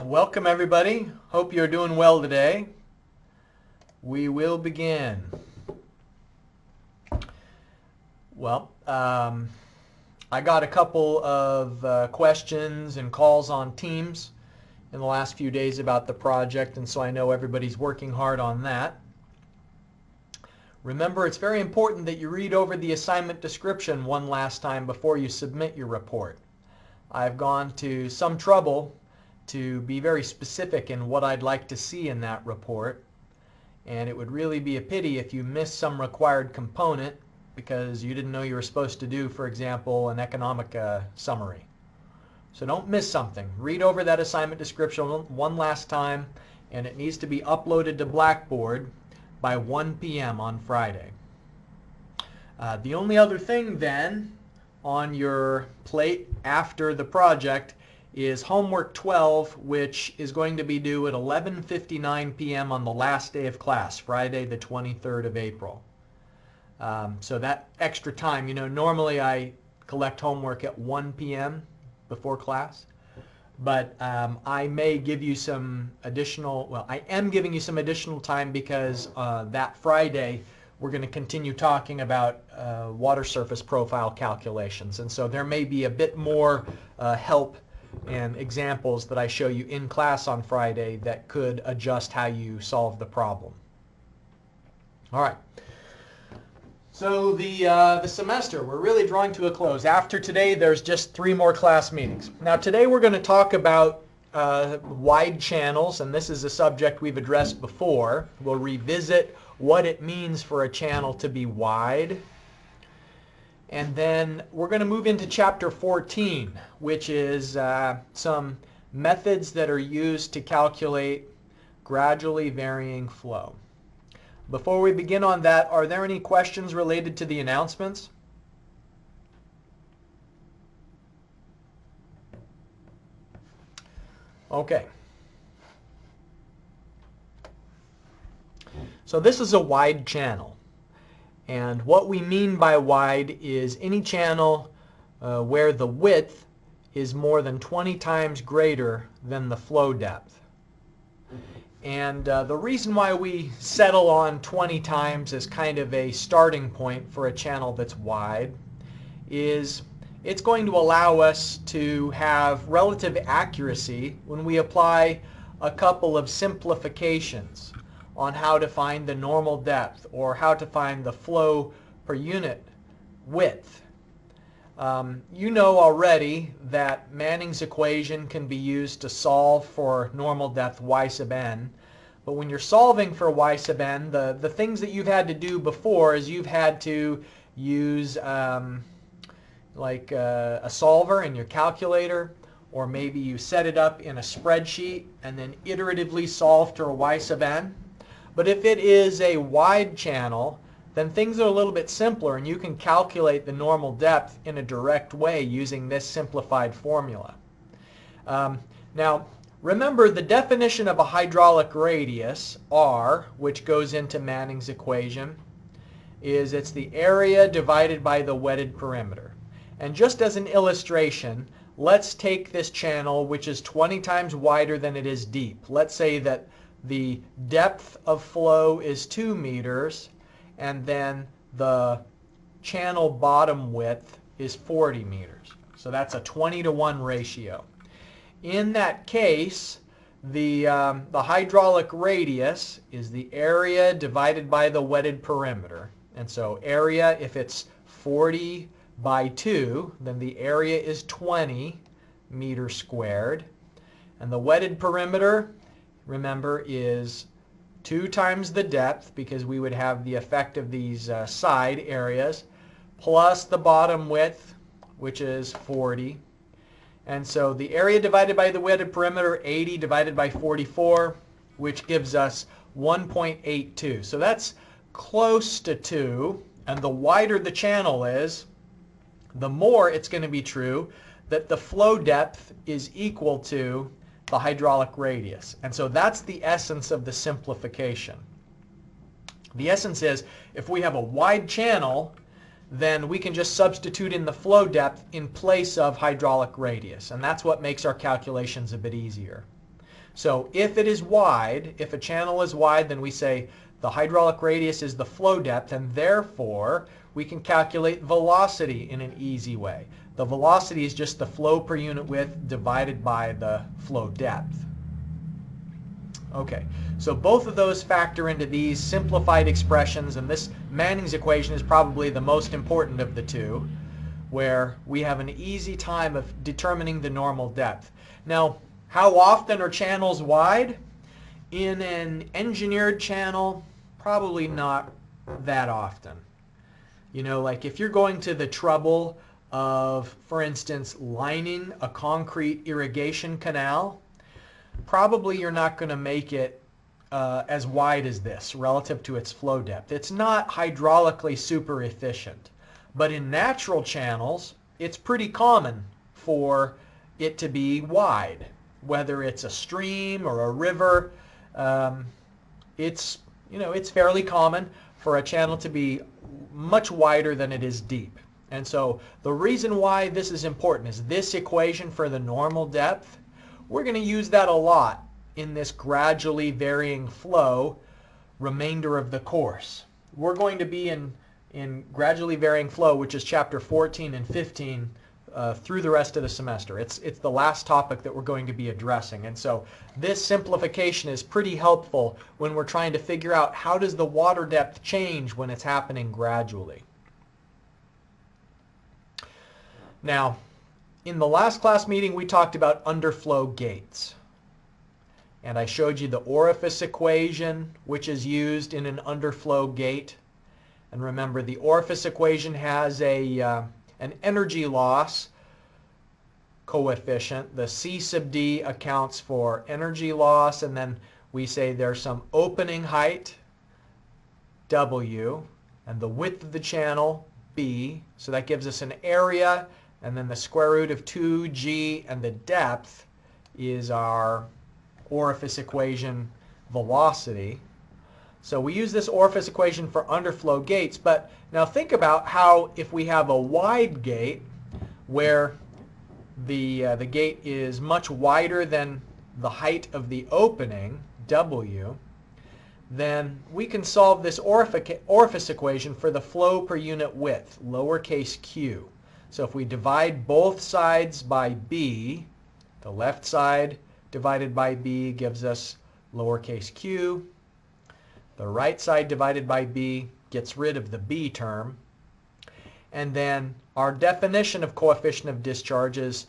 Welcome everybody. Hope you're doing well today. We will begin. Well, I got a couple of questions and calls on Teams in the last few days about the project, and so I know everybody's working hard on that. Remember, it's very important that you read over the assignment description one last time before you submit your report. I've gone to some trouble to be very specific in what I'd like to see in that report, and it would really be a pity if you miss some required component because you didn't know you were supposed to do, for example, an economic summary. So don't miss something. Read over that assignment description one last time, and it needs to be uploaded to Blackboard by 1 p.m. on Friday. The only other thing then on your plate after the project is homework 12, which is going to be due at 11:59 p.m. on the last day of class, Friday the 23rd of April. So that extra time, normally I collect homework at 1 p.m. before class, but I may give you some additional, well, I am giving you some additional time because that Friday we're going to continue talking about water surface profile calculations, and so there may be a bit more help and examples that I show you in class on Friday that could adjust how you solve the problem. All right. So the semester, we're really drawing to a close. After today, there's just 3 more class meetings. Now today we're going to talk about wide channels, and this is a subject we've addressed before. We'll revisit what it means for a channel to be wide. And then we're going to move into chapter 14, which is some methods that are used to calculate gradually varying flow. Before we begin on that, are there any questions related to the announcements? Okay. So this is a wide channel. And what we mean by wide is any channel where the width is more than 20 times greater than the flow depth. And the reason why we settle on 20 times as kind of a starting point for a channel that's wide is it's going to allow us to have relative accuracy when we apply a couple of simplifications on how to find the normal depth or how to find the flow per unit width. You know already that Manning's equation can be used to solve for normal depth y sub n. But when you're solving for y sub n, the things that you've had to do before is you've had to use like a solver in your calculator, or maybe you set it up in a spreadsheet and then iteratively solve to a y sub n. But if it is a wide channel, then things are a little bit simpler, and you can calculate the normal depth in a direct way using this simplified formula. Now, remember the definition of a hydraulic radius, R, which goes into Manning's equation, is it's the area divided by the wetted perimeter. And just as an illustration, let's take this channel, which is 20 times wider than it is deep. Let's say that the depth of flow is 2 meters, and then the channel bottom width is 40 meters. So that's a 20-to-1 ratio. In that case, the hydraulic radius is the area divided by the wetted perimeter. And so area, if it's 40 by 2, then the area is 20 meters squared. And the wetted perimeter, remember, is 2 times the depth, because we would have the effect of these side areas, plus the bottom width, which is 40. And so the area divided by the wetted perimeter, 80 divided by 44, which gives us 1.82. So that's close to 2. And the wider the channel is, the more it's going to be true that the flow depth is equal to the hydraulic radius. And so that's the essence of the simplification. The essence is, if we have a wide channel, then we can just substitute in the flow depth in place of hydraulic radius. And that's what makes our calculations a bit easier. So if it is wide, if a channel is wide, then we say the hydraulic radius is the flow depth, and therefore we can calculate velocity in an easy way. The velocity is just the flow per unit width divided by the flow depth. Okay, so both of those factor into these simplified expressions, and this Manning's equation is probably the most important of the two, where we have an easy time of determining the normal depth. Now, how often are channels wide? In an engineered channel, probably not that often. You know, like if you're going to the trouble of, for instance, lining a concrete irrigation canal, probably you're not going to make it as wide as this relative to its flow depth. It's not hydraulically super efficient. But in natural channels, it's pretty common for it to be wide. Whether it's a stream or a river, it's fairly common for a channel to be much wider than it is deep. And so the reason why this is important is this equation for the normal depth. We're going to use that a lot in this gradually varying flow remainder of the course. We're going to be in gradually varying flow, which is chapter 14 and 15, through the rest of the semester. It's the last topic that we're going to be addressing. And so this simplification is pretty helpful when we're trying to figure out how does the water depth change when it's happening gradually. Now, in the last class meeting, we talked about underflow gates. And I showed you the orifice equation, which is used in an underflow gate. And remember, the orifice equation has an energy loss coefficient. The C sub D accounts for energy loss, and then we say there's some opening height, W, and the width of the channel, B. So that gives us an area, and then the square root of 2G, and the depth is our orifice equation velocity. So we use this orifice equation for underflow gates, but now think about how if we have a wide gate where the gate is much wider than the height of the opening, W, then we can solve this orifice equation for the flow per unit width, lowercase q. So if we divide both sides by b, the left side divided by b gives us lowercase q. The right side divided by b gets rid of the b term. And then our definition of coefficient of discharge is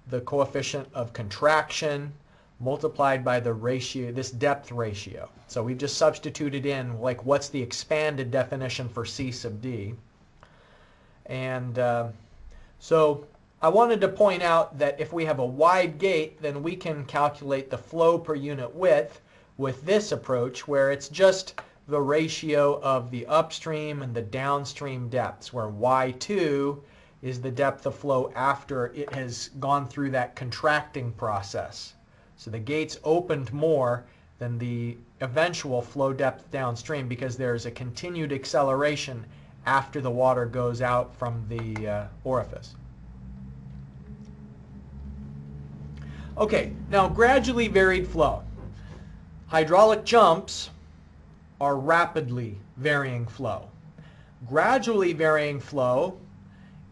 the coefficient of contraction multiplied by the ratio, this depth ratio. So we've just substituted in, like, what's the expanded definition for C sub D. And so I wanted to point out that if we have a wide gate, then we can calculate the flow per unit width with this approach, where it's just the ratio of the upstream and the downstream depths, where Y2 is the depth of flow after it has gone through that contracting process. So the gate's opened more than the eventual flow depth downstream because there's a continued acceleration after the water goes out from the orifice. Okay, now gradually varied flow. Hydraulic jumps are rapidly varying flow. Gradually varying flow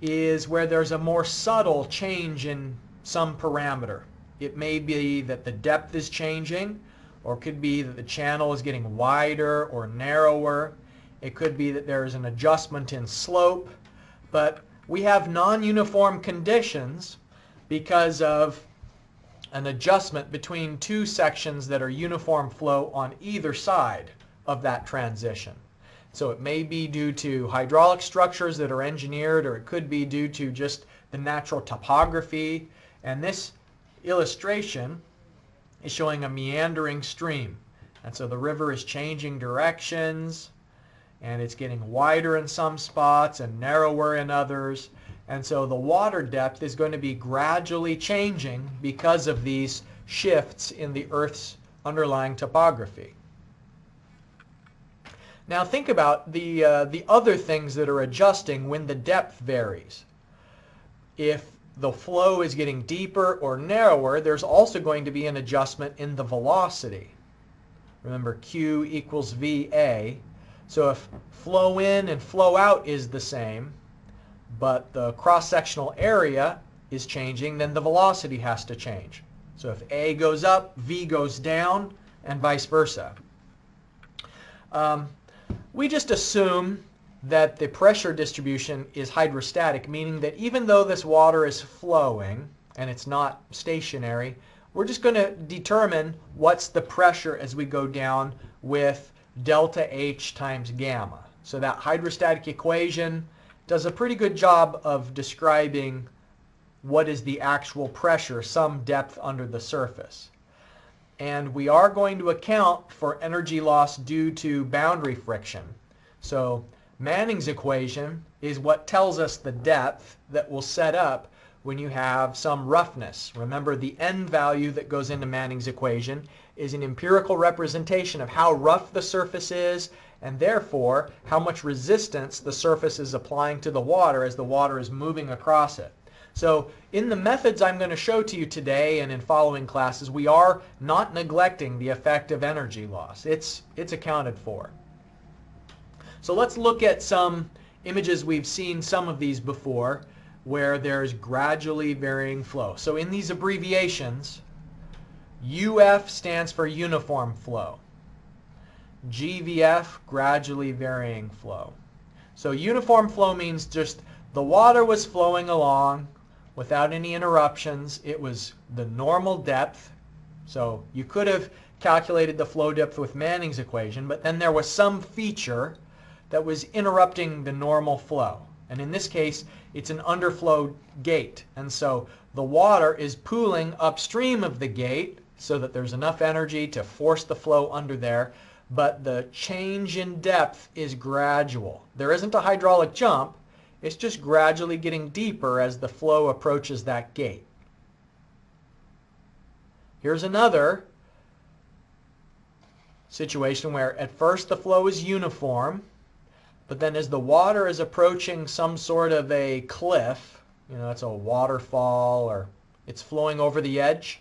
is where there's a more subtle change in some parameter. It may be that the depth is changing, or it could be that the channel is getting wider or narrower. It could be that there is an adjustment in slope, but we have non-uniform conditions because of an adjustment between two sections that are uniform flow on either side of that transition. So it may be due to hydraulic structures that are engineered, or it could be due to just the natural topography. And this illustration is showing a meandering stream. And so the river is changing directions, and it's getting wider in some spots and narrower in others. And so the water depth is going to be gradually changing because of these shifts in the Earth's underlying topography. Now think about the other things that are adjusting when the depth varies. If the flow is getting deeper or narrower, there's also going to be an adjustment in the velocity. Remember, Q equals VA. So if flow in and flow out is the same, but the cross-sectional area is changing, then the velocity has to change. So if A goes up, V goes down, and vice versa. We just assume that the pressure distribution is hydrostatic, meaning that even though this water is flowing and it's not stationary, we're just going to determine what's the pressure as we go down with delta H times gamma. So that hydrostatic equation does a pretty good job of describing what is the actual pressure, some depth under the surface. And we are going to account for energy loss due to boundary friction. So Manning's equation is what tells us the depth that will set up when you have some roughness. Remember, the N value that goes into Manning's equation is an empirical representation of how rough the surface is, and therefore how much resistance the surface is applying to the water as the water is moving across it. So in the methods I'm going to show to you today and in following classes, we are not neglecting the effect of energy loss. It's accounted for. So let's look at some images. We've seen some of these before where there's gradually varying flow. So in these abbreviations, UF stands for uniform flow. GVF, gradually varying flow. So uniform flow means just the water was flowing along without any interruptions. It was the normal depth. So you could have calculated the flow depth with Manning's equation, but then there was some feature that was interrupting the normal flow. And in this case, it's an underflow gate. And so the water is pooling upstream of the gate so that there's enough energy to force the flow under there. But the change in depth is gradual. There isn't a hydraulic jump. It's just gradually getting deeper as the flow approaches that gate. Here's another situation where at first the flow is uniform, but then as the water is approaching some sort of a cliff, it's a waterfall or it's flowing over the edge,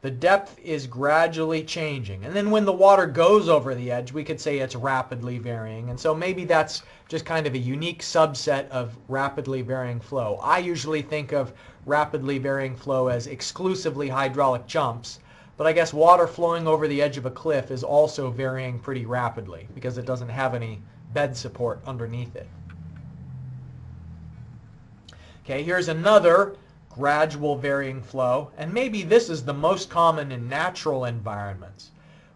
the depth is gradually changing. And then when the water goes over the edge, we could say it's rapidly varying. And so maybe that's just kind of a unique subset of rapidly varying flow. I usually think of rapidly varying flow as exclusively hydraulic jumps, but I guess water flowing over the edge of a cliff is also varying pretty rapidly because it doesn't have any bed support underneath it. Okay, here's another gradual varying flow, and maybe this is the most common in natural environments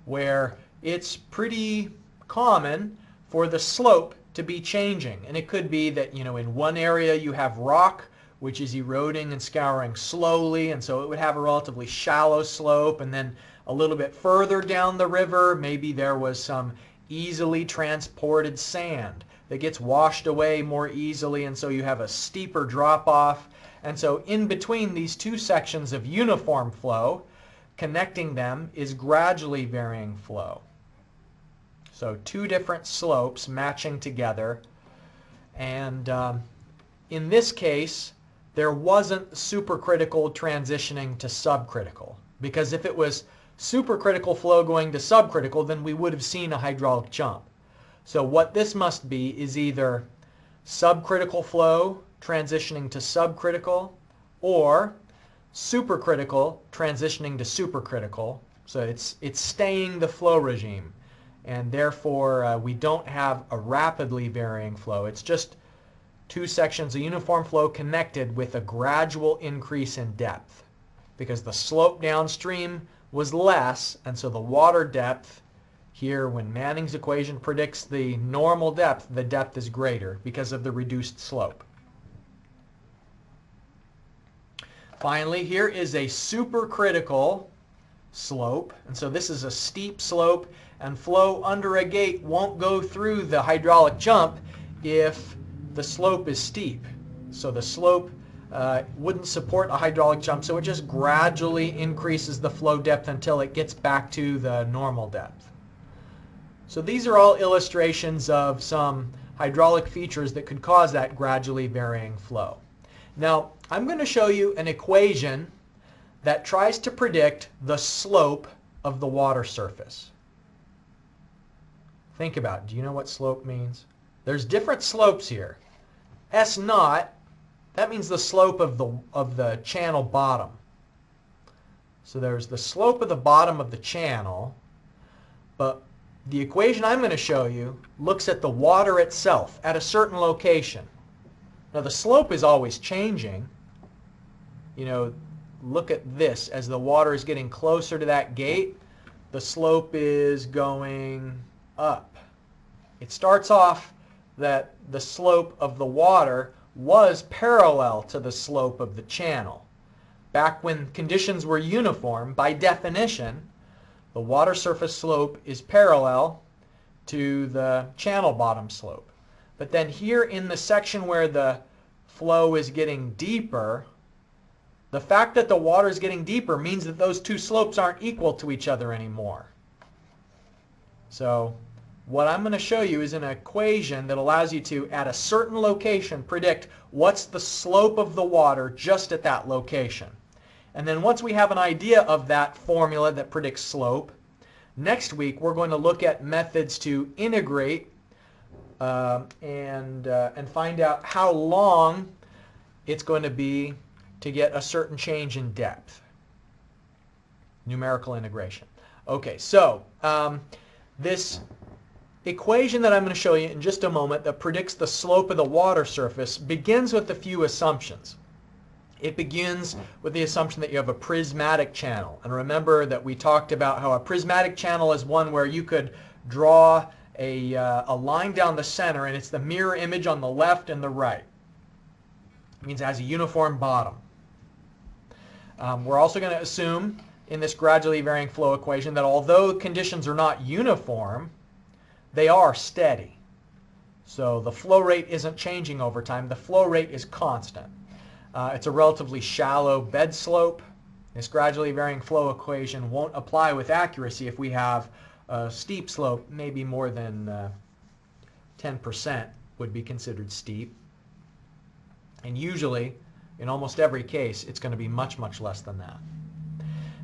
where it's pretty common for the slope to be changing. And it could be that in one area you have rock which is eroding and scouring slowly, and so it would have a relatively shallow slope, and then a little bit further down the river maybe there was some easily transported sand that gets washed away more easily, and so you have a steeper drop off. And so in between these two sections of uniform flow, connecting them is gradually varying flow. So two different slopes matching together. And in this case, there wasn't supercritical transitioning to subcritical. Because if it was supercritical flow going to subcritical, then we would have seen a hydraulic jump. So what this must be is either subcritical flow transitioning to subcritical, or supercritical transitioning to supercritical. So it's staying the flow regime, and therefore we don't have a rapidly varying flow. It's just two sections of uniform flow connected with a gradual increase in depth, because the slope downstream was less, and so the water depth here, when Manning's equation predicts the normal depth, the depth is greater because of the reduced slope. Finally, here is a supercritical slope. And so this is a steep slope, and flow under a gate won't go through the hydraulic jump if the slope is steep. So the slope wouldn't support a hydraulic jump, so it just gradually increases the flow depth until it gets back to the normal depth. So these are all illustrations of some hydraulic features that could cause that gradually varying flow. Now, I'm going to show you an equation that tries to predict the slope of the water surface. Think about it. Do you know what slope means? There's different slopes here. S naught, that means the slope of the channel bottom. So there's the slope of the bottom of the channel, but the equation I'm going to show you looks at the water itself at a certain location. Now the slope is always changing. You know, look at this. As the water is getting closer to that gate, the slope is going up. It starts off that the slope of the water was parallel to the slope of the channel. Back when conditions were uniform, by definition, the water surface slope is parallel to the channel bottom slope. But then here in the section where the flow is getting deeper, the fact that the water is getting deeper means that those two slopes aren't equal to each other anymore. So what I'm going to show you is an equation that allows you to, at a certain location, predict what's the slope of the water just at that location. And then once we have an idea of that formula that predicts slope, next week we're going to look at methods to integrate and find out how long it's going to be to get a certain change in depth. Numerical integration. Okay, so this equation that I'm going to show you in just a moment that predicts the slope of the water surface begins with a few assumptions. It begins with the assumption that you have a prismatic channel. And remember that we talked about how a prismatic channel is one where you could draw a line down the center and it's the mirror image on the left and the right. It means it has a uniform bottom. We're also going to assume in this gradually varying flow equation that although conditions are not uniform, they are steady. So the flow rate isn't changing over time. The flow rate is constant. It's a relatively shallow bed slope. This gradually varying flow equation won't apply with accuracy if we have a steep slope, maybe more than 10% would be considered steep. And usually, in almost every case, it's going to be much, much less than that.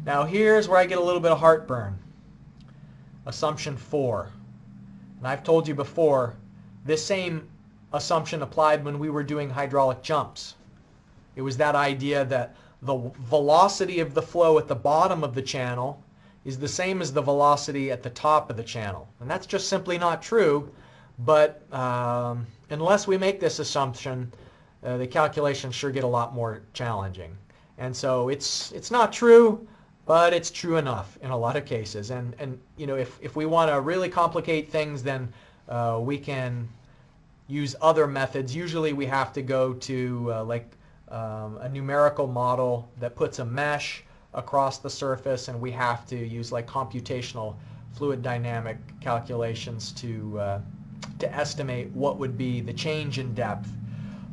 Now here's where I get a little bit of heartburn. Assumption 4. And I've told you before, this same assumption applied when we were doing hydraulic jumps. It was that idea that the velocity of the flow at the bottom of the channel is the same as the velocity at the top of the channel. And that's just simply not true, but unless we make this assumption, the calculations sure get a lot more challenging. And so it's not true, but it's true enough in a lot of cases. And you know, if we want to really complicate things, then we can use other methods. Usually we have to go to a numerical model that puts a mesh across the surface, and we have to use like computational fluid dynamic calculations to estimate what would be the change in depth.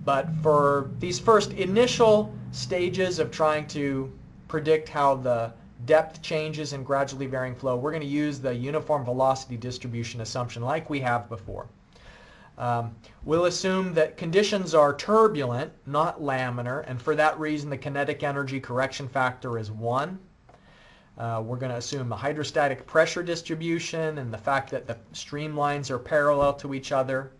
But for these first initial stages of trying to predict how the depth changes in gradually varying flow, we're going to use the uniform velocity distribution assumption like we have before. We'll assume that conditions are turbulent, not laminar, and for that reason the kinetic energy correction factor is 1. We're going to assume a hydrostatic pressure distribution and the fact that the streamlines are parallel to each other.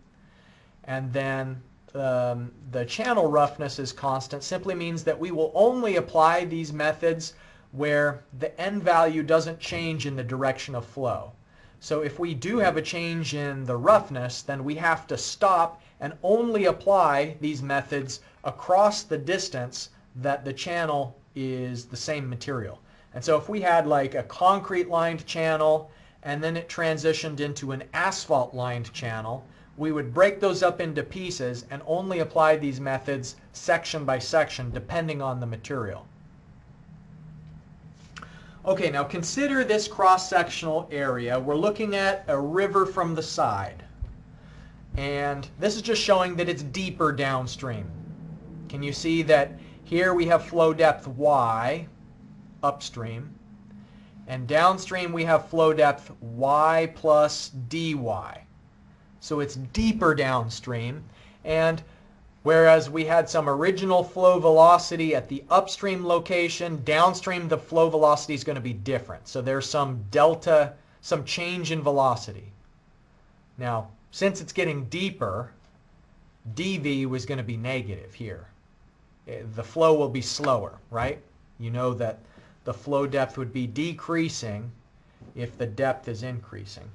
And then the channel roughness is constant simply means that we will only apply these methods where the end value doesn't change in the direction of flow. So if we do have a change in the roughness, then we have to stop and only apply these methods across the distance that the channel is the same material. And so if we had like a concrete lined channel and then it transitioned into an asphalt lined channel, we would break those up into pieces and only apply these methods section by section depending on the material. Okay, now consider this cross-sectional area. We're looking at a river from the side. And this is just showing that it's deeper downstream. Can you see that here we have flow depth y upstream, and downstream we have flow depth y plus dy. So it's deeper downstream, and Whereas we had some original flow velocity at the upstream location, downstream the flow velocity is going to be different. So there's some delta, some change in velocity. Now, since it's getting deeper, dV was going to be negative here. The flow will be slower, right? You know that the flow depth would be decreasing if the depth is increasing.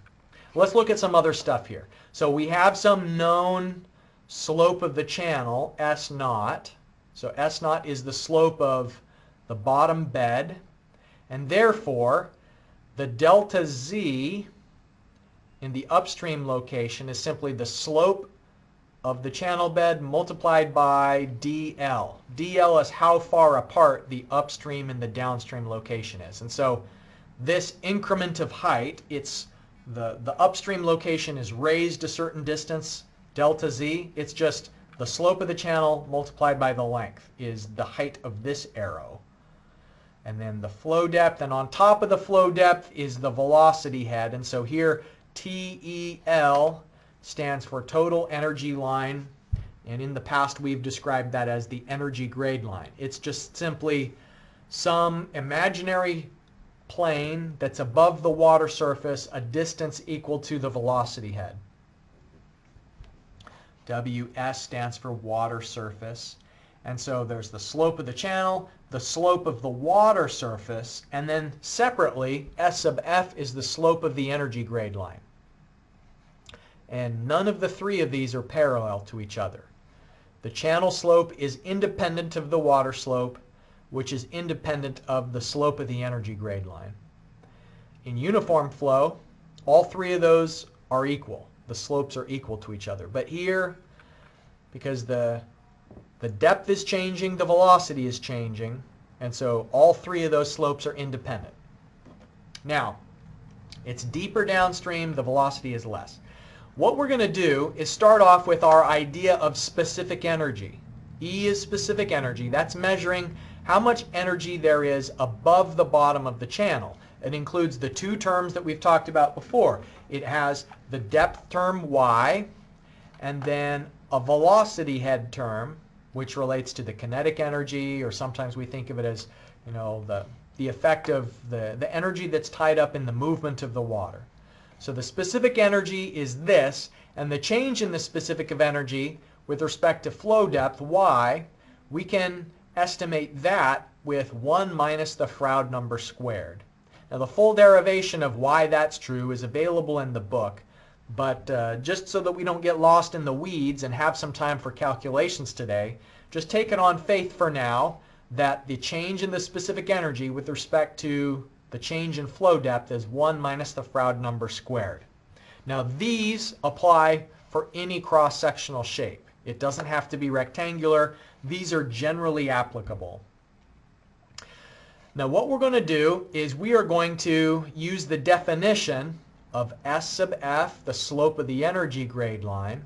Let's look at some other stuff here. So we have some known slope of the channel, S naught. So S naught is the slope of the bottom bed, and therefore the delta Z in the upstream location is simply the slope of the channel bed multiplied by dl. dl is how far apart the upstream and the downstream location is. And so this increment of height, it's the upstream location is raised a certain distance, delta z. It's just the slope of the channel multiplied by the length is the height of this arrow. And then the flow depth, and on top of the flow depth is the velocity head. And so here TEL stands for total energy line, and in the past we've described that as the energy grade line. It's just simply some imaginary plane that's above the water surface, a distance equal to the velocity head. WS stands for water surface, and so there's the slope of the channel, the slope of the water surface, and then separately S sub F is the slope of the energy grade line. And none of the three of these are parallel to each other. The channel slope is independent of the water slope, which is independent of the slope of the energy grade line. In uniform flow, all three of those are equal. The slopes are equal to each other. But here, because the depth is changing, the velocity is changing, and so all three of those slopes are independent. Now, it's deeper downstream, the velocity is less. What we're going to do is start off with our idea of specific energy. E is specific energy. That's measuring how much energy there is above the bottom of the channel. It includes the two terms that we've talked about before. It has the depth term y, and then a velocity head term, which relates to the kinetic energy, or sometimes we think of it as, you know, the effect of the energy that's tied up in the movement of the water. So the specific energy is this, and the change in the specific of energy with respect to flow depth, y, we can estimate that with 1 minus the Froude number squared. Now the full derivation of why that's true is available in the book, but just so that we don't get lost in the weeds and have some time for calculations today, just take it on faith for now that the change in the specific energy with respect to the change in flow depth is 1 minus the Froude number squared. Now these apply for any cross-sectional shape. It doesn't have to be rectangular. These are generally applicable. Now what we're going to do is we are going to use the definition of S sub F, the slope of the energy grade line.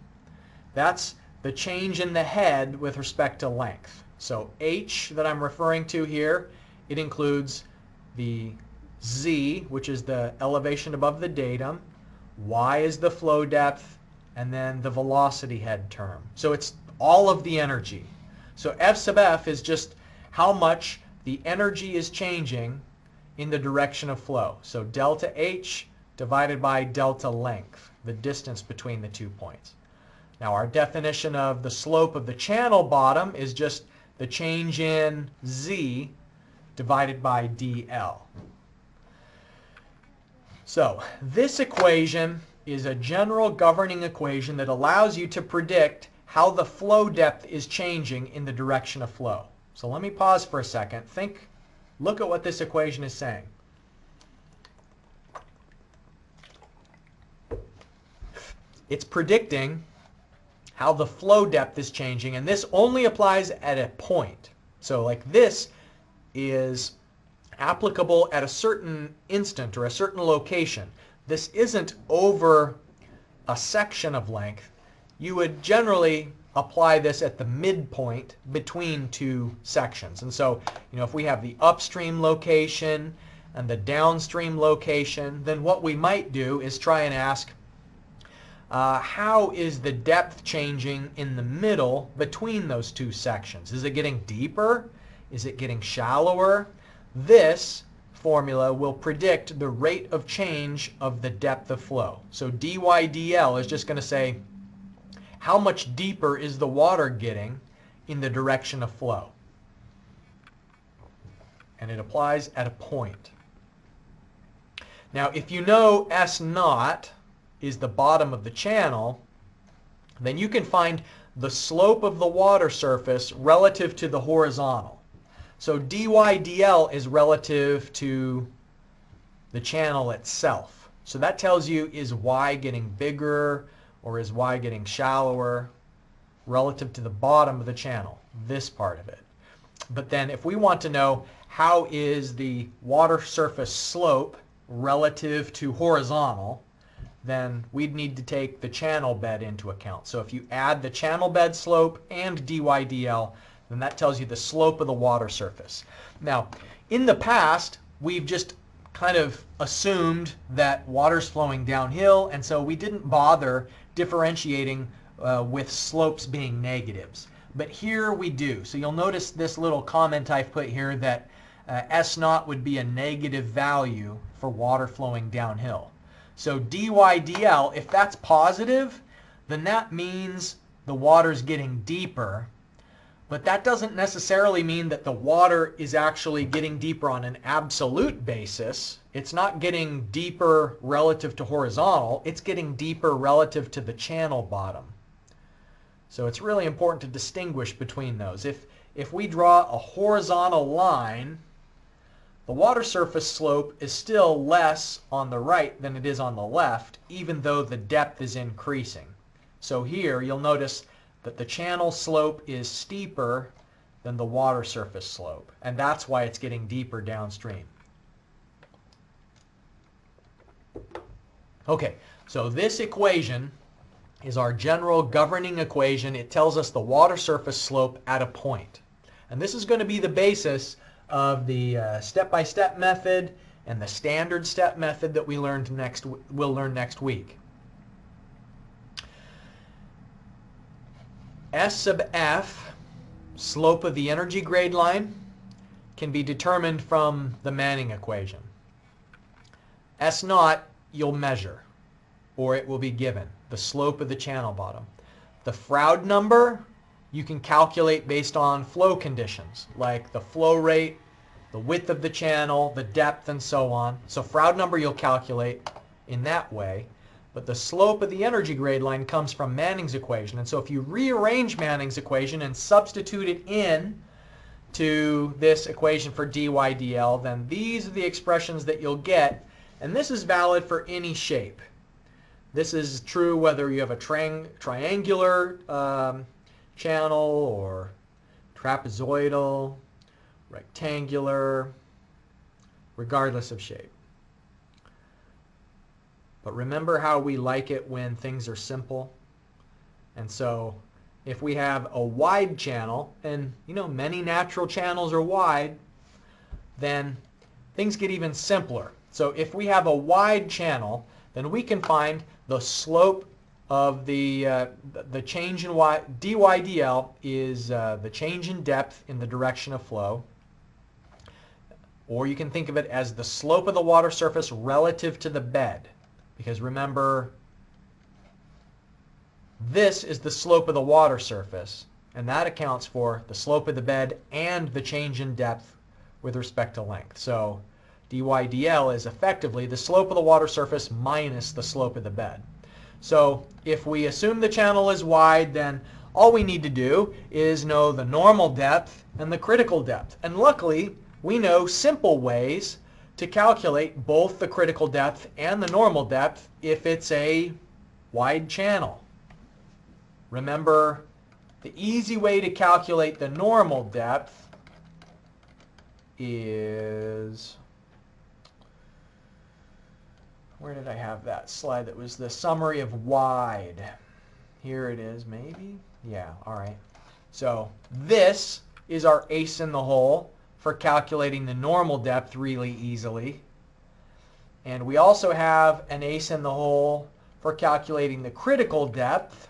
That's the change in the head with respect to length. So H that I'm referring to here, it includes the Z, which is the elevation above the datum, Y is the flow depth, and then the velocity head term. So it's all of the energy. So F sub F is just how much the energy is changing in the direction of flow. So delta H divided by delta length, the distance between the 2 points. Now our definition of the slope of the channel bottom is just the change in Z divided by dl. So this equation is a general governing equation that allows you to predict how the flow depth is changing in the direction of flow. So let me pause for a second. Look at what this equation is saying. It's predicting how the flow depth is changing, and this only applies at a point. So like this is applicable at a certain instant or a certain location. This isn't over a section of length. You would generally apply this at the midpoint between two sections. And so, you know, if we have the upstream location and the downstream location, then what we might do is try and ask, how is the depth changing in the middle between those two sections? Is it getting deeper? Is it getting shallower? This formula will predict the rate of change of the depth of flow. So dy dl is just going to say how much deeper is the water getting in the direction of flow. And it applies at a point. Now if you know S naught is the bottom of the channel, then you can find the slope of the water surface relative to the horizontal. So dy dl is relative to the channel itself. So that tells you, is y getting bigger or is y getting shallower relative to the bottom of the channel, this part of it. But then if we want to know how is the water surface slope relative to horizontal, then we'd need to take the channel bed into account. So if you add the channel bed slope and dy dl, then that tells you the slope of the water surface. Now, in the past, we've just kind of assumed that water's flowing downhill, and so we didn't bother differentiating with slopes being negatives. But here we do. So you'll notice this little comment I've put here that S naught would be a negative value for water flowing downhill. So dy dl, if that's positive, then that means the water's getting deeper. But that doesn't necessarily mean that the water is actually getting deeper on an absolute basis. It's not getting deeper relative to horizontal. It's getting deeper relative to the channel bottom. So it's really important to distinguish between those. If we draw a horizontal line, the water surface slope is still less on the right than it is on the left, even though the depth is increasing. So here you'll notice that the channel slope is steeper than the water surface slope, and that's why it's getting deeper downstream. Okay, so this equation is our general governing equation. It tells us the water surface slope at a point. And this is going to be the basis of the step-by-step method and the standard step method that we'll learn next week. S sub f, slope of the energy grade line, can be determined from the Manning equation. S naught you'll measure, or it will be given, the slope of the channel bottom. The Froude number you can calculate based on flow conditions, like the flow rate, the width of the channel, the depth, and so on. So Froude number you'll calculate in that way. But the slope of the energy grade line comes from Manning's equation. And so if you rearrange Manning's equation and substitute it in to this equation for dy dl, then these are the expressions that you'll get. And this is valid for any shape. This is true whether you have a triangular channel or trapezoidal, rectangular, regardless of shape. But remember how we like it when things are simple. And so if we have a wide channel, and you know many natural channels are wide, then things get even simpler. So if we have a wide channel, then we can find the slope of the change in dy dl is the change in depth in the direction of flow. Or you can think of it as the slope of the water surface relative to the bed. Because remember, this is the slope of the water surface, and that accounts for the slope of the bed and the change in depth with respect to length. So dy dl is effectively the slope of the water surface minus the slope of the bed. So if we assume the channel is wide, then all we need to do is know the normal depth and the critical depth. And luckily, we know simple ways to calculate both the critical depth and the normal depth if it's a wide channel. Remember, the easy way to calculate the normal depth is, where did I have that slide that was the summary of wide? Here it is, maybe? Yeah, all right. So this is our ace in the hole for calculating the normal depth really easily. And we also have an ace in the hole for calculating the critical depth,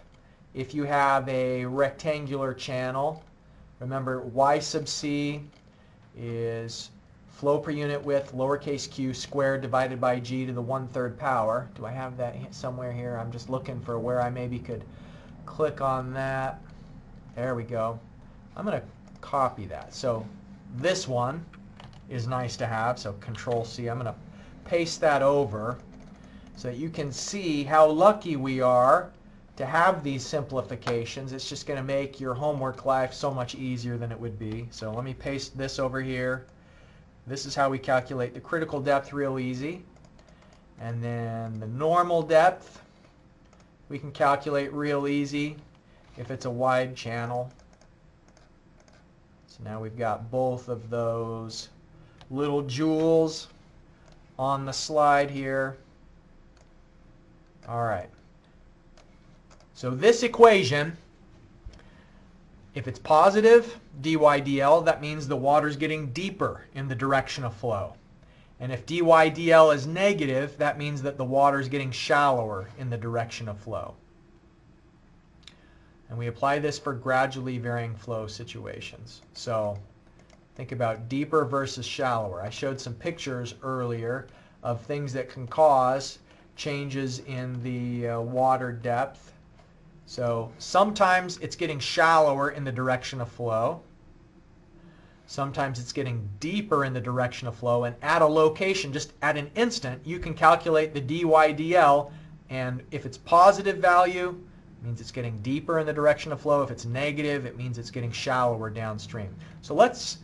if you have a rectangular channel, remember y sub c is flow per unit width, lowercase q squared divided by g to the 1/3 power. Do I have that somewhere here? I'm just looking for where I maybe could click on that. There we go. I'm going to copy that. So this one is nice to have, so Control C. I'm going to paste that over so that you can see how lucky we are to have these simplifications. It's just going to make your homework life so much easier than it would be. So let me paste this over here. This is how we calculate the critical depth real easy. And then the normal depth we can calculate real easy if it's a wide channel. So now we've got both of those little joules on the slide here. All right. So this equation, if it's positive, dy dl, that means the water's getting deeper in the direction of flow. And if dy dl is negative, that means that the water's getting shallower in the direction of flow. And we apply this for gradually varying flow situations. So think about deeper versus shallower. I showed some pictures earlier of things that can cause changes in the water depth. So sometimes it's getting shallower in the direction of flow. Sometimes it's getting deeper in the direction of flow. And at a location, just at an instant, you can calculate the dy dl. And if it's positive value, it means it's getting deeper in the direction of flow. If it's negative, it means it's getting shallower downstream. So let's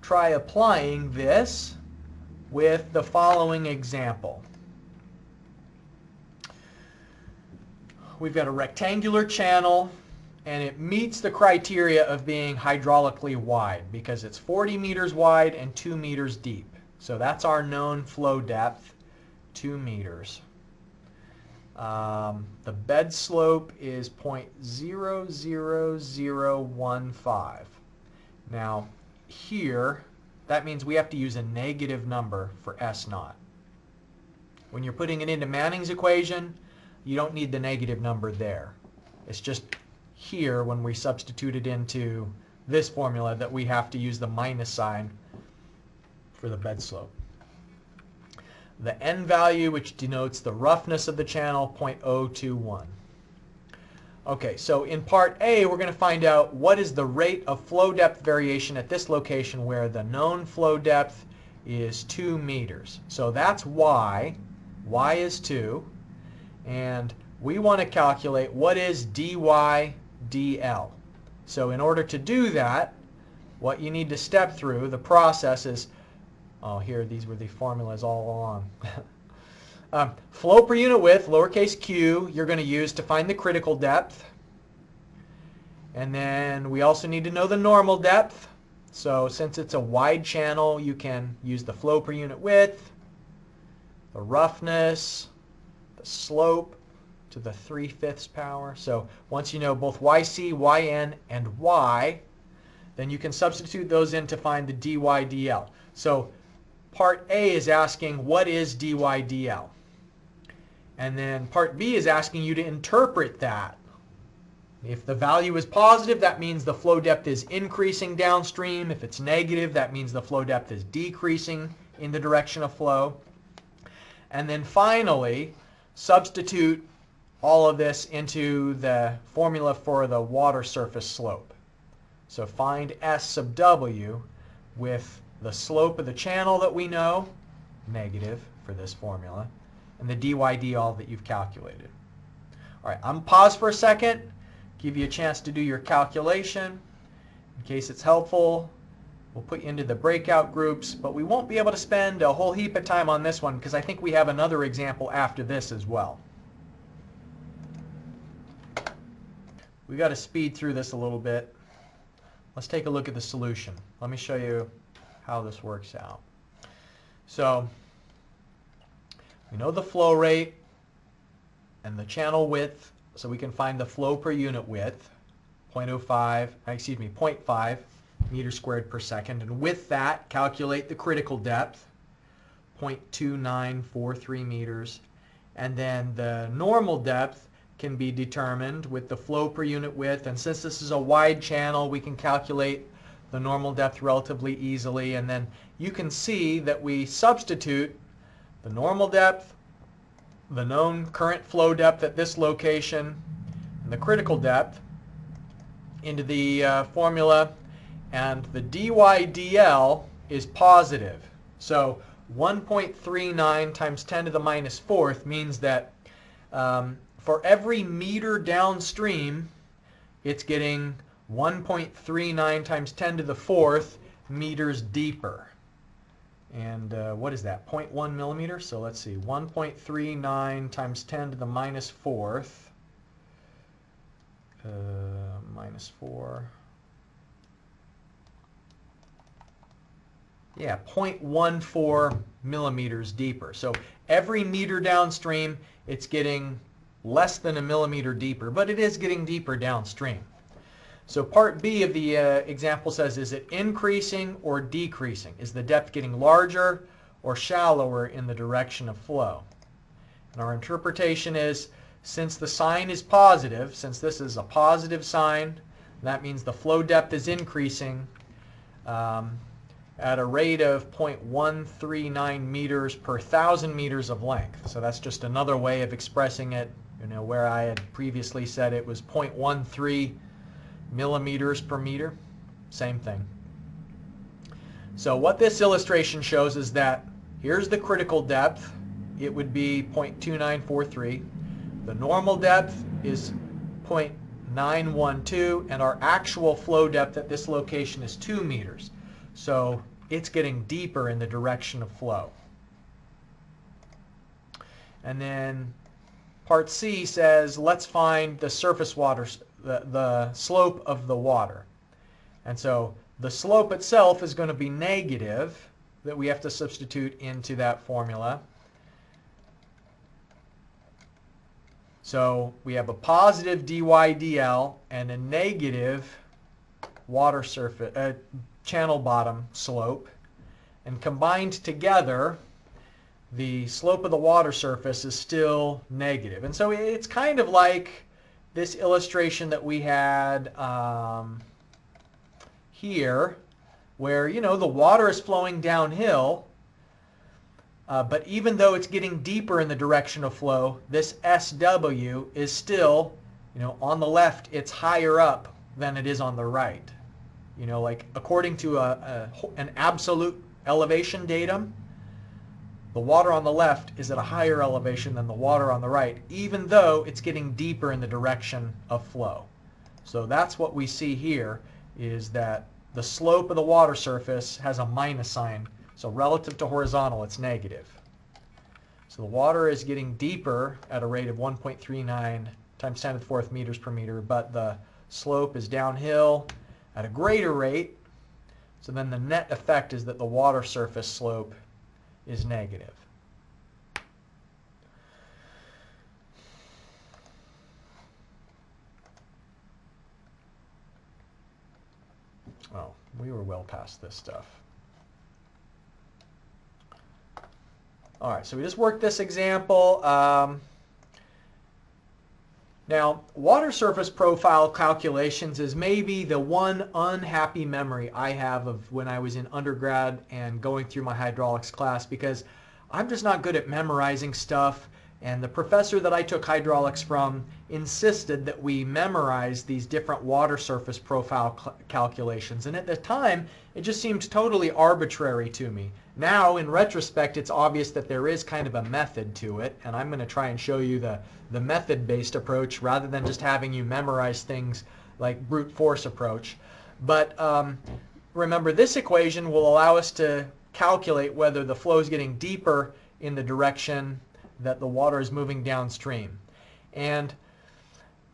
try applying this with the following example. We've got a rectangular channel, and it meets the criteria of being hydraulically wide because it's 40 meters wide and 2 meters deep. So that's our known flow depth, 2 meters. The bed slope is 0.00015. Now here, that means we have to use a negative number for S naught. When you're putting it into Manning's equation, you don't need the negative number there. It's just here when we substitute it into this formula that we have to use the minus sign for the bed slope. The N value, which denotes the roughness of the channel, 0.021. Okay, so in part A, we're going to find out what is the rate of flow depth variation at this location where the known flow depth is 2 meters. So that's Y. Y is 2. And we want to calculate what is dy dl. So in order to do that, what you need to step through, the process is, oh, here, these were the formulas all along. Flow per unit width, lowercase q, you're going to use to find the critical depth. And then we also need to know the normal depth. So since it's a wide channel, you can use the flow per unit width, the roughness, the slope to the 3/5 power. So once you know both YC, YN, and Y, then you can substitute those in to find the dy dl. So part A is asking what is dy dl. And then part B is asking you to interpret that. If the value is positive, that means the flow depth is increasing downstream. If it's negative, that means the flow depth is decreasing in the direction of flow. And then finally, substitute all of this into the formula for the water surface slope. So find S sub W with the slope of the channel that we know, negative for this formula, and the dy dl that you've calculated. All right, I'm going to pause for a second, give you a chance to do your calculation. In case it's helpful, we'll put you into the breakout groups, but we won't be able to spend a whole heap of time on this one because I think we have another example after this as well. We've got to speed through this a little bit. Let's take a look at the solution. Let me show you how this works out. So we know the flow rate and the channel width, so we can find the flow per unit width, 0.5 meters squared per second, and with that calculate the critical depth, 0.2943 meters, And then the normal depth can be determined with the flow per unit width. And since this is a wide channel, we can calculate the normal depth relatively easily. And then you can see that we substitute the normal depth, the known current flow depth at this location, and the critical depth into the formula, and the dy dl is positive. So 1.39 times 10 to the minus fourth means that for every meter downstream, it's getting 1.39 times 10 to the fourth meters deeper. And what is that? 0.1 millimeters? So let's see. 1.39 times 10 to the minus fourth. Minus 4. Yeah, 0.14 millimeters deeper. So every meter downstream, it's getting less than a millimeter deeper, but it is getting deeper downstream. So part B of the example says, is it increasing or decreasing? Is the depth getting larger or shallower in the direction of flow? And our interpretation is, since the sign is positive, since this is a positive sign, that means the flow depth is increasing at a rate of 0.139 meters per 1,000 meters of length. So that's just another way of expressing it, where I had previously said it was 0.13 millimeters per meter. Same thing. So what this illustration shows is that here's the critical depth. It would be 0.2943. The normal depth is 0.912, and our actual flow depth at this location is 2 meters. So it's getting deeper in the direction of flow. And then part C says, let's find the surface water, the slope of the water. And so the slope itself is going to be negative, that we have to substitute into that formula. So we have a positive dy dl and a negative water surface, channel bottom slope. And combined together, the slope of the water surface is still negative. And so it's kind of like this illustration that we had here, where the water is flowing downhill, but even though it's getting deeper in the direction of flow, this SW is still, on the left, it's higher up than it is on the right. Like according to an absolute elevation datum, the water on the left is at a higher elevation than the water on the right, even though it's getting deeper in the direction of flow. So that's what we see here, is that the slope of the water surface has a minus sign. So relative to horizontal, it's negative. So the water is getting deeper at a rate of 1.39 times 10 to the fourth meters per meter, but the slope is downhill at a greater rate. So then the net effect is that the water surface slope is negative. Oh, we were well past this stuff. All right, so we just worked this example. Now, water surface profile calculations is maybe the one unhappy memory I have of when I was in undergrad and going through my hydraulics class, because I'm just not good at memorizing stuff, and the professor that I took hydraulics from insisted that we memorize these different water surface profile calculations, and at the time it just seemed totally arbitrary to me. Now, in retrospect, it's obvious that there is kind of a method to it, and I'm going to try and show you the method-based approach rather than just having you memorize things like brute force approach. But remember, this equation will allow us to calculate whether the flow is getting deeper in the direction that the water is moving downstream. And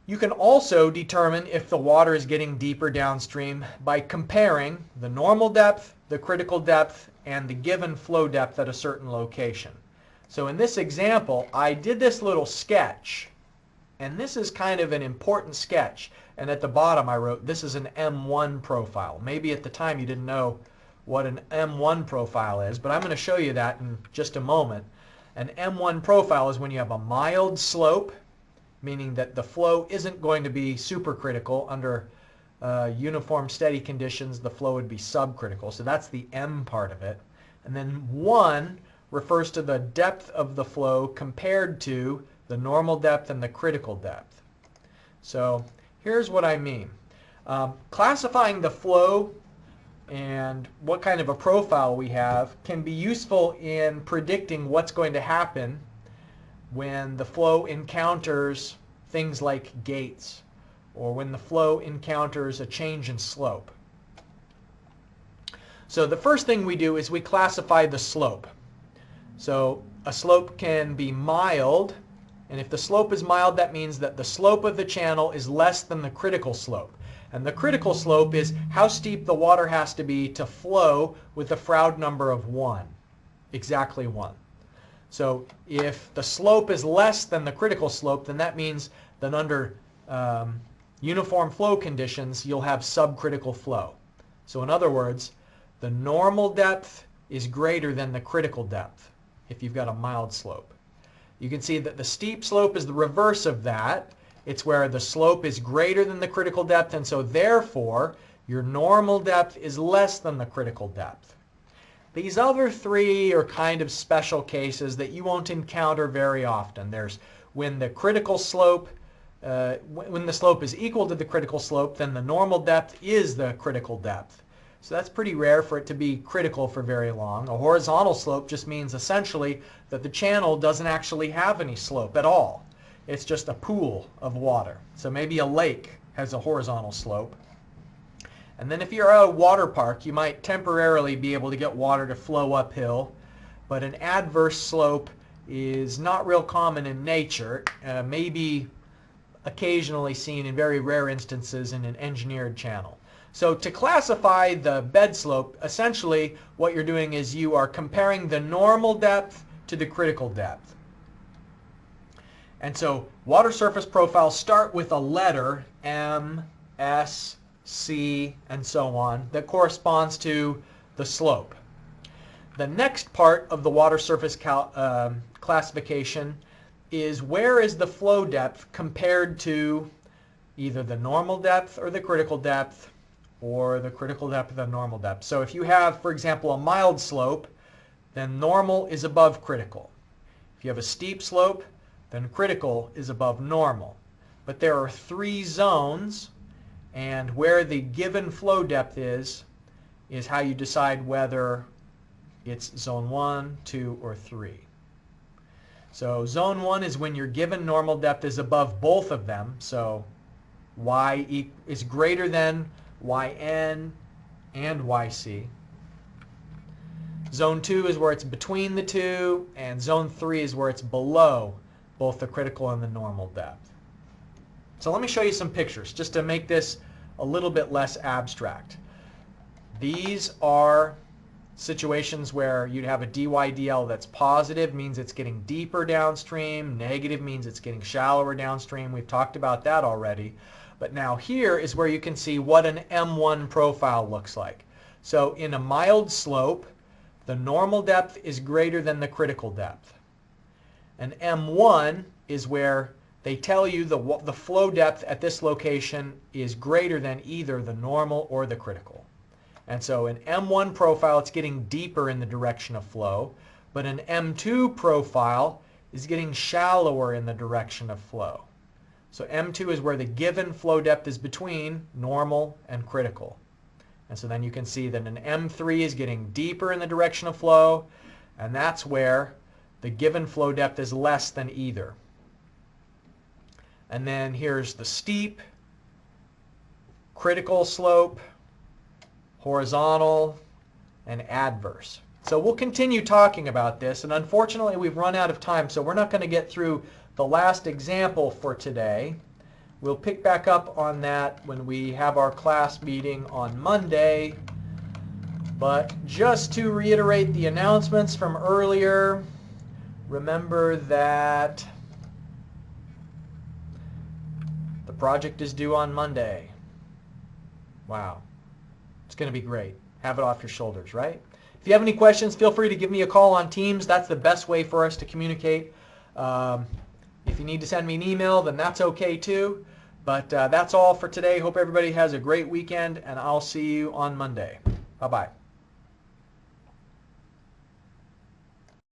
you can also determine if the water is getting deeper downstream by comparing the normal depth, the critical depth, and the given flow depth at a certain location. So in this example, I did this little sketch, and this is kind of an important sketch. And at the bottom I wrote, this is an M1 profile. Maybe at the time you didn't know what an M1 profile is, but I'm going to show you that in just a moment. An M1 profile is when you have a mild slope, meaning that the flow isn't going to be supercritical. Under uniform steady conditions, the flow would be subcritical. So that's the M part of it. And then 1 refers to the depth of the flow compared to the normal depth and the critical depth. So here's what I mean. Classifying the flow and what kind of a profile we have can be useful in predicting what's going to happen when the flow encounters things like gates, or when the flow encounters a change in slope. So the first thing we do is we classify the slope. So a slope can be mild, and if the slope is mild, that means that the slope of the channel is less than the critical slope. And the critical slope is how steep the water has to be to flow with a Froude number of 1, exactly 1. So if the slope is less than the critical slope, then that means that under uniform flow conditions, you'll have subcritical flow. So in other words, the normal depth is greater than the critical depth if you've got a mild slope. You can see that the steep slope is the reverse of that. It's where the slope is greater than the critical depth, and so therefore your normal depth is less than the critical depth. These other 3 are kind of special cases that you won't encounter very often. There's when the critical slope, when the slope is equal to the critical slope, then the normal depth is the critical depth. So that's pretty rare for it to be critical for very long. A horizontal slope just means essentially that the channel doesn't actually have any slope at all. It's just a pool of water. So maybe a lake has a horizontal slope. And then if you're at a water park, you might temporarily be able to get water to flow uphill. But an adverse slope is not real common in nature, maybe occasionally seen in very rare instances in an engineered channel. So to classify the bed slope, essentially what you're doing is you are comparing the normal depth to the critical depth. And so water surface profiles start with a letter, M, S, C, and so on, that corresponds to the slope. The next part of the water surface classification is where is the flow depth compared to either the normal depth or the critical depth, or the critical depth of the normal depth. So if you have, for example, a mild slope, then normal is above critical. If you have a steep slope, then critical is above normal. But there are 3 zones, and where the given flow depth is how you decide whether it's zone 1, 2, or 3. So zone 1 is when your given normal depth is above both of them. So y is greater than yn and yc. Zone 2 is where it's between the two, and zone 3 is where it's below both the critical and the normal depth. So let me show you some pictures just to make this a little bit less abstract. These are situations where you'd have a dy/dl that's positive, means it's getting deeper downstream. Negative means it's getting shallower downstream. We've talked about that already. But now here is where you can see what an M1 profile looks like. So in a mild slope, the normal depth is greater than the critical depth. An M1 is where they tell you the flow depth at this location is greater than either the normal or the critical. And so an M1 profile, it's getting deeper in the direction of flow, but an M2 profile is getting shallower in the direction of flow. So M2 is where the given flow depth is between normal and critical. And so then you can see that an M3 is getting deeper in the direction of flow, and that's where the given flow depth is less than either. And then here's the steep, critical slope, horizontal, and adverse. So we'll continue talking about this, and unfortunately we've run out of time, so we're not going to get through the last example for today. We'll pick back up on that when we have our class meeting on Monday. But just to reiterate the announcements from earlier, remember that the project is due on Monday. Wow. It's going to be great. Have it off your shoulders, right? If you have any questions, feel free to give me a call on Teams. That's the best way for us to communicate. If you need to send me an email, then that's okay too. But that's all for today. Hope everybody has a great weekend, and I'll see you on Monday. Bye-bye.